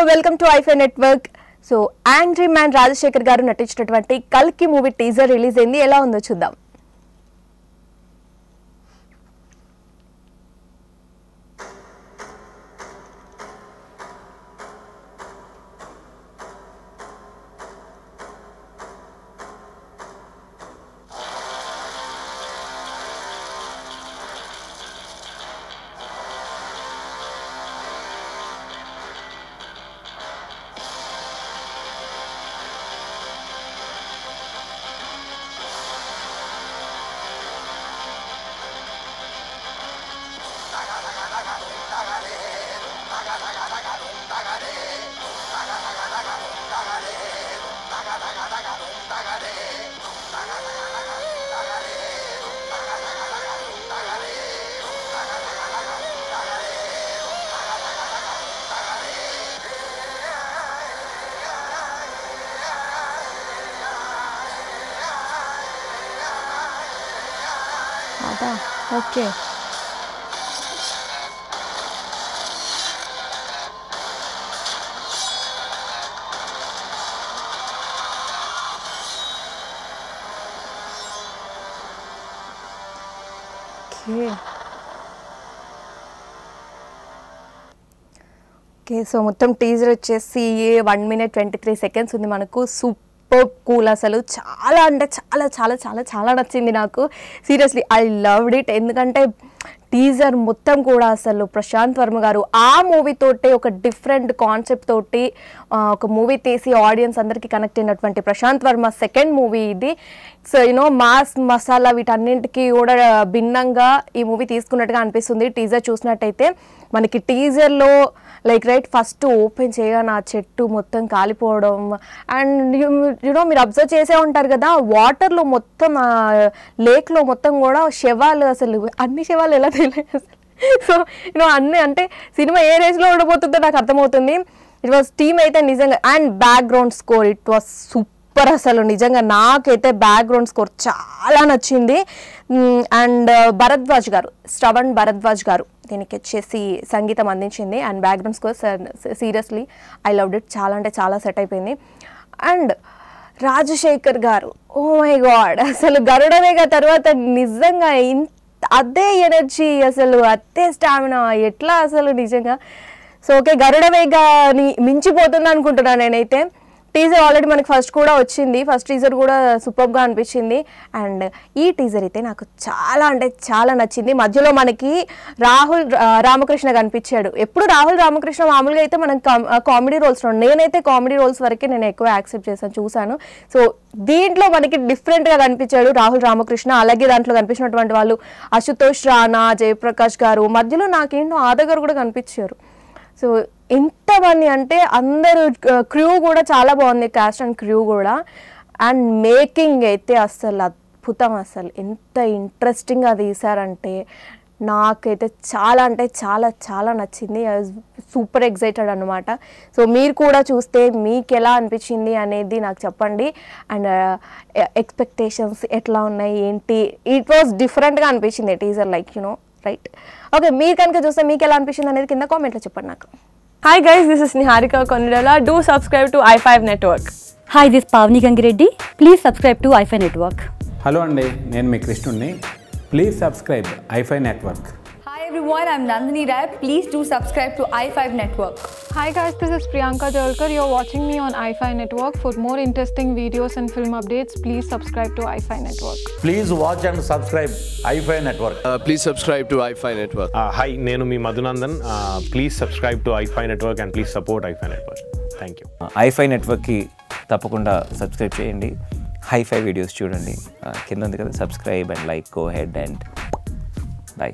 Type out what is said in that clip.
Welcome to iFi network. So angry man Rajasekhar garu నటించినటువంటి కల్కి movie teaser release అయింది. ఎలా ఉందో చూద్దాం. ఓకే, సో మొత్తం టీజర్ వచ్చేసి 1 minute 23 seconds ఉంది మనకు. సూపర్ కూల్, అసలు చాలా అంటే చాలా చాలా చాలా చాలా నచ్చింది నాకు. Seriously I loved it. ఎందుకంటే టీజర్ మొత్తం కూడా అసలు ప్రశాంత్ వర్మ గారు ఆ మూవీ తోటి ఒక డిఫరెంట్ కాన్సెప్ట్ తోటి ఒక మూవీ తీసి ఆడియన్స్ అందరికీ కనెక్ట్ అయినటువంటి ప్రశాంత్ వర్మ సెకండ్ మూవీ ఇది. సో మాస్ మసాలా వీటన్నింటికి కూడా భిన్నంగా ఈ మూవీ తీసుకున్నట్టుగా అనిపిస్తుంది టీజర్ చూసినట్టయితే. మనకి టీజర్లో రైట్ ఫస్ట్ ఓపెన్ చేయగానే ఆ చెట్టు మొత్తం కాలిపోవడం, అండ్ మీరు అబ్జర్వ్ చేసే ఉంటారు కదా, వాటర్లో మొత్తం లేక్లో మొత్తం కూడా శవాలు, అసలు అన్ని శవాలు ఎలా తెలియదు. సో అన్ని అంటే సినిమా ఏ రేంజ్లో ఉండబోతుందో నాకు అర్థమవుతుంది. ఇట్ వాస్ టీమ్ అయితే నిజంగా, and background score it was super. అసలు నిజంగా నాకైతే బ్యాక్గ్రౌండ్ స్కోర్ చాలా నచ్చింది. అండ్ శ్రవణ్ భరద్వాజ్ గారు దీనికి వచ్చేసి సంగీతం అందించింది. And background score seriously I loved it. చాలా అంటే చాలా సెట్ అయిపోయింది. అండ్ రాజశేఖర్ గారు, ఓ మై గాడ్, అసలు గరుడవేగ తర్వాత నిజంగా అదే ఎనర్జీ, అసలు అదే స్టామినా, ఎట్లా అసలు నిజంగా. సో ఓకే, గరుడవేగని మించిపోతుంది అనుకుంటున్నాను నేనైతే. టీజర్ ఆల్రెడీ మనకి ఫస్ట్ కూడా వచ్చింది, ఫస్ట్ టీజర్ కూడా సూపర్గా అనిపించింది. అండ్ ఈ టీజర్ అయితే నాకు చాలా అంటే చాలా నచ్చింది. మధ్యలో మనకి రాహుల్ రామకృష్ణ కనిపించాడు. ఎప్పుడు రాహుల్ రామకృష్ణ మామూలుగా అయితే మనం కామెడీ రోల్స్లో, నేనైతే కామెడీ రోల్స్ వరకే నేను ఎక్కువ యాక్సెప్ట్ చూశాను. సో దీంట్లో మనకి డిఫరెంట్గా కనిపించాడు రాహుల్ రామకృష్ణ. అలాగే దాంట్లో కనిపించినటువంటి వాళ్ళు అశుతోష్ రాణా, జయప్రకాష్ గారు, మధ్యలో నాకేంటో ఆదా గారు కూడా కనిపించారు. సో ఎంతమంది అంటే అందరూ, క్రూ కూడా చాలా బాగుంది, కాస్ట్ అండ్ క్రూ కూడా. అండ్ మేకింగ్ అయితే అసలు అద్భుతం, అసలు ఎంత ఇంట్రెస్టింగ్గా తీశారంటే నాకైతే చాలా అంటే చాలా చాలా నచ్చింది. ఐ వాజ్ సూపర్ ఎక్సైటెడ్ అనమాట. సో మీరు కూడా చూస్తే మీకు ఎలా అనిపించింది అనేది నాకు చెప్పండి. అండ్ ఎక్స్పెక్టేషన్స్ ఎట్లా ఉన్నాయి ఏంటి, ఇట్ వాజ్ డిఫరెంట్గా అనిపించింది టీజర్, రైట్. ఓకే, మీరు కనుక చూస్తే మీకు ఎలా అనిపించింది అనేది కింద కామెంట్లో చెప్పండి నాకు. Hi guys, this is Niharika Konidala. Do subscribe to i5 Network. Hi, this is Pavni Gangireddy. Please subscribe to i5 Network. Hello అండి, నేను మీ కృష్ణుని. Please subscribe i5 Network. Hi everyone, I'm Nandini Rai. Please do subscribe to i5 Network. Hi guys, this is Priyanka Jalkar. You're watching me on i5 Network. For more interesting videos and film updates, please subscribe to i5 Network. Please watch and subscribe i5 Network. Please subscribe to i5 Network. Hi, నేను మీ Madhunandan. Please subscribe to i5 Network and please support i5 Network. Thank you. i5 Networkకి తప్పకుండా subscribe చేయండి. హై-ఫై videos చూడండి. కింద ఉంది కదా, subscribe and like, go head and by.